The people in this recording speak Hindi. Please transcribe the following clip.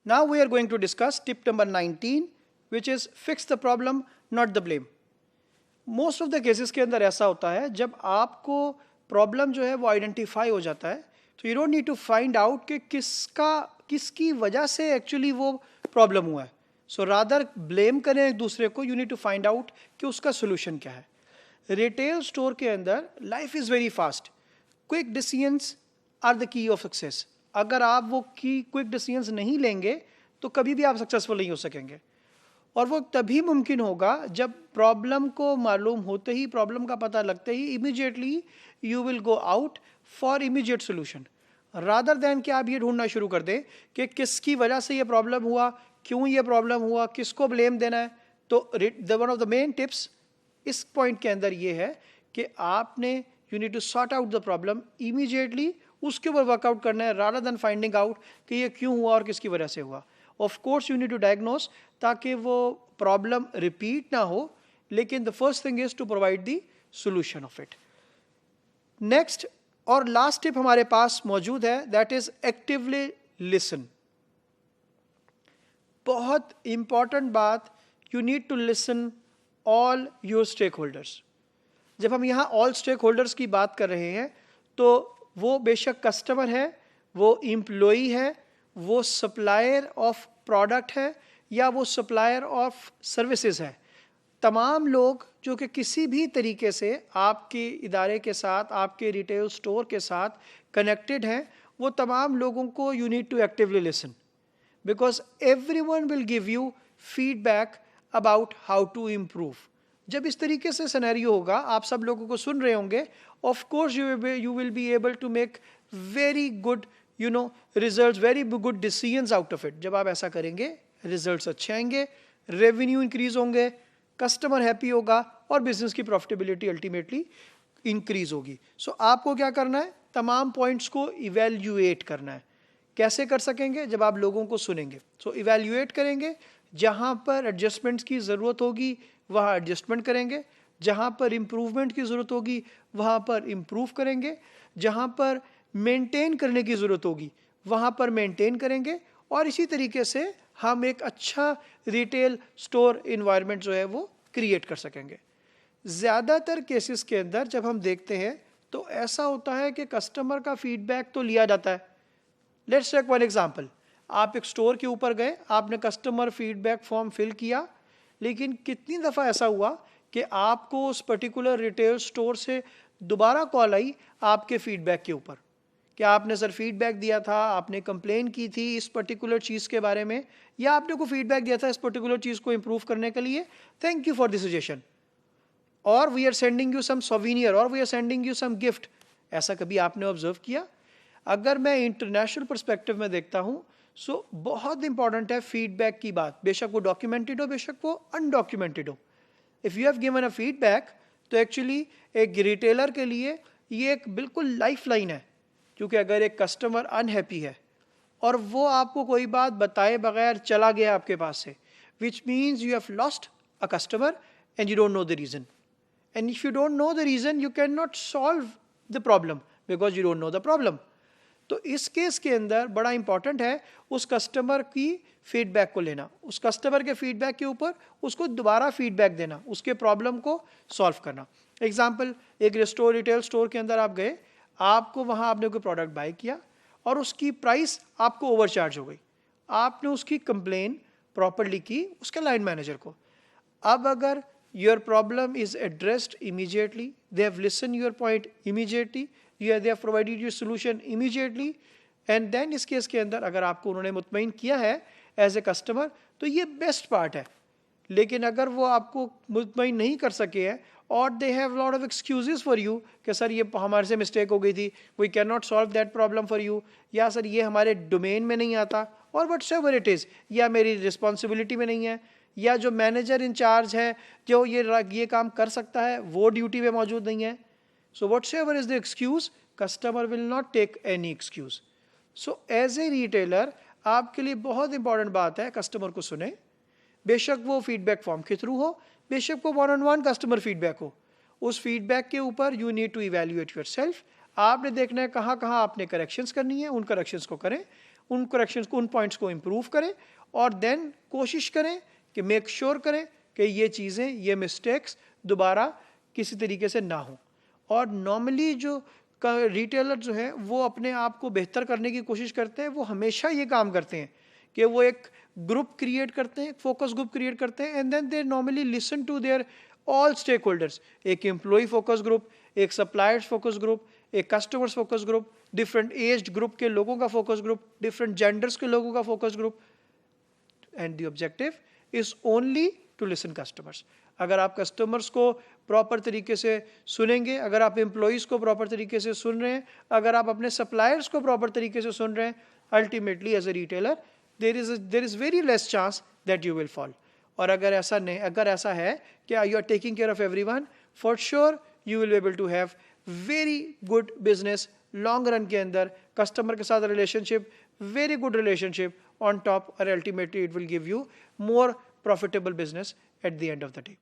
Now we are going to discuss tip number 19, which is fix the problem, not the blame. Most of the cases के अंदर ऐसा होता है, जब आपको प्रॉब्लम जो है वो आइडेंटिफाई हो जाता है, तो you don't need to find out कि किसकी वजह से एक्चुअली वो प्रॉब्लम हुआ है. सो रादर ब्लेम करें एक दूसरे को, you need to find out कि उसका सोल्यूशन क्या है. रिटेल स्टोर के अंदर life is very fast. Quick decisions are the key of success. अगर आप वो क्विक डिसीजंस नहीं लेंगे तो कभी भी आप सक्सेसफुल नहीं हो सकेंगे. और वो तभी मुमकिन होगा जब प्रॉब्लम को मालूम होते ही, प्रॉब्लम का पता लगते ही immediately you will go out for immediate solution, rather than कि आप ये ढूंढना शुरू कर दें कि किसकी वजह से ये प्रॉब्लम हुआ, क्यों ये प्रॉब्लम हुआ, किसको ब्लेम देना है. तो one of the main tips इस पॉइंट के अंदर ये है कि आपने you need to sort out the problem immediately, उसके ऊपर वर्कआउट करना है, रादर देन फाइंडिंग आउट कि ये क्यों हुआ और किसकी वजह से हुआ. Of course you need to diagnose ताकि वो प्रॉब्लम रिपीट ना हो, लेकिन the first thing is to provide the solution of it. Next और लास्ट टिप हमारे पास मौजूद है, दैट इज एक्टिवली लिसन. बहुत इंपॉर्टेंट बात, you need to listen all your stakeholders. जब हम यहाँ ऑल स्टेक होल्डर्स की बात कर रहे हैं तो वो बेशक कस्टमर है, वो एम्प्लॉई है, वो सप्लायर ऑफ प्रोडक्ट है, या वो सप्लायर ऑफ सर्विसेज है. तमाम लोग जो कि किसी भी तरीके से आपके इदारे के साथ, आपके रिटेल स्टोर के साथ कनेक्टेड हैं, वो तमाम लोगों को you need to actively listen, because everyone will give you feedback about how to improve. जब इस तरीके से सिनेरियो होगा, आप सब लोगों को सुन रहे होंगे, of course you will be able to make very good results, very good decisions out of it. जब आप ऐसा करेंगे, रिजल्ट्स अच्छे आएंगे, रेवेन्यू इंक्रीज होंगे, कस्टमर हैप्पी होगा और बिजनेस की प्रॉफिटेबिलिटी अल्टीमेटली इंक्रीज होगी. सो आपको क्या करना है, तमाम पॉइंट्स को इवेल्युएट करना है. कैसे कर सकेंगे, जब आप लोगों को सुनेंगे. सो इवेल्युएट करेंगे, जहाँ पर एडजस्टमेंट्स की ज़रूरत होगी वहाँ एडजस्टमेंट करेंगे, जहाँ पर इम्प्रूवमेंट की ज़रूरत होगी वहाँ पर इम्प्रूव करेंगे, जहाँ पर मेंटेन करने की ज़रूरत होगी वहाँ पर मेंटेन करेंगे, और इसी तरीके से हम एक अच्छा रिटेल स्टोर इन्वायरमेंट जो है वो क्रिएट कर सकेंगे. ज़्यादातर केसेस के अंदर जब हम देखते हैं तो ऐसा होता है कि कस्टमर का फीडबैक तो लिया जाता है. Let's take one example. आप एक स्टोर के ऊपर गए, आपने कस्टमर फीडबैक फॉर्म फिल किया, लेकिन कितनी दफ़ा ऐसा हुआ कि आपको उस पर्टिकुलर रिटेल स्टोर से दोबारा कॉल आई आपके फीडबैक के ऊपर कि आपने सर फीडबैक दिया था, आपने कंप्लेन की थी इस पर्टिकुलर चीज़ के बारे में, या आपने को फीडबैक दिया था इस पर्टिकुलर चीज़ को इम्प्रूव करने के लिए, thank you for the suggestion, और we are sending you some souvenir, और we are sending you some gift. ऐसा कभी आपने ऑब्जर्व किया? अगर मैं इंटरनेशनल पर्सपेक्टिव में देखता हूँ, सो बहुत इंपॉर्टेंट है फीडबैक की बात, बेशक वो डॉक्यूमेंटेड हो, बेशक वो अनडॉक्यूमेंटेड हो. If you have given a feedback, तो एक्चुअली एक रिटेलर के लिए ये एक बिल्कुल लाइफ लाइन है. क्योंकि अगर एक कस्टमर अनहैप्पी है और वो आपको कोई बात बताए बगैर चला गया आपके पास से, which means you have lost a customer and you don't know the reason. And if you don't know the reason, you can not solve the problem because you don't know the problem. तो इस केस के अंदर बड़ा इंपॉर्टेंट है उस कस्टमर की फीडबैक को लेना, उस कस्टमर के फीडबैक के ऊपर उसको दोबारा फीडबैक देना, उसके प्रॉब्लम को सॉल्व करना. एग्जाम्पल, एक रिटेल स्टोर के अंदर आप गए, आपको वहाँ आपने कोई प्रोडक्ट बाय किया और उसकी प्राइस आपको ओवरचार्ज हो गई. आपने उसकी कंप्लेन प्रॉपर्ली की उसके लाइन मैनेजर को. अब अगर your problem is addressed immediately, they have listen your point immediately, they have provided you solution immediately, and then इस केस के अंदर अगर आपको उन्होंने मुतमईन किया है एज ए कस्टमर, तो ये बेस्ट पार्ट है. लेकिन अगर वो आपको मुतमईन नहीं कर सके हैं और they have lot of excuses for you कि सर ये हमारे से मिस्टेक हो गई थी, we can not solve that problem for you, या सर ये हमारे डोमेन में नहीं आता, और व्हाटएवर इट इज़, या मेरी रिस्पॉन्सिबिलिटी में नहीं है, या जो मैनेजर इंचार्ज है जो ये काम कर सकता है वो ड्यूटी में मौजूद नहीं है. So whatever is the excuse, customer will not take any excuse. So as a retailer, आपके लिए बहुत इंपॉर्टेंट बात है कस्टमर को सुने, बेशक वो फीडबैक फॉर्म के थ्रू हो, बेशक वो 1-on-1 कस्टमर फीडबैक हो. उस फीडबैक के ऊपर you need to evaluate yourself. आपने देखना है कहाँ कहाँ आपने करेक्शंस करनी है, उन करेक्शंस को करें. उन करेक्शंस को, उन पॉइंट्स को इम्प्रूव करें और देन कोशिश करें कि मेक श्योर करें कि ये चीज़ें, ये मिस्टेक्स दोबारा किसी तरीके से ना हो। और नॉर्मली जो रिटेलर जो है वो अपने आप को बेहतर करने की कोशिश करते हैं, वो हमेशा ये काम करते हैं कि वो एक ग्रुप क्रिएट करते हैं, फोकस ग्रुप क्रिएट करते हैं, and then they normally listen to their all stakeholders. एक एम्प्लॉय फोकस ग्रुप, एक सप्लायर्स फोकस ग्रुप, एक customers focus group, different aged group के लोगों का फोकस ग्रुप, डिफरेंट जेंडर्स के लोगों का focus group, and the objective is only to listen customers. अगर आप कस्टमर्स को प्रॉपर तरीके से सुनेंगे, अगर आप एम्प्लॉयज़ को प्रॉपर तरीके से सुन रहे हैं, अगर आप अपने सप्लायर्स को प्रॉपर तरीके से सुन रहे हैं, ultimately as a retailer there is very less chance that you will fall. और अगर ऐसा नहीं, अगर ऐसा है कि you are taking care of everyone, for sure you will be able to have very good business long run के अंदर, कस्टमर के साथ relationship, very good relationship on top, और ultimately it will give you more profitable business at the end of the day.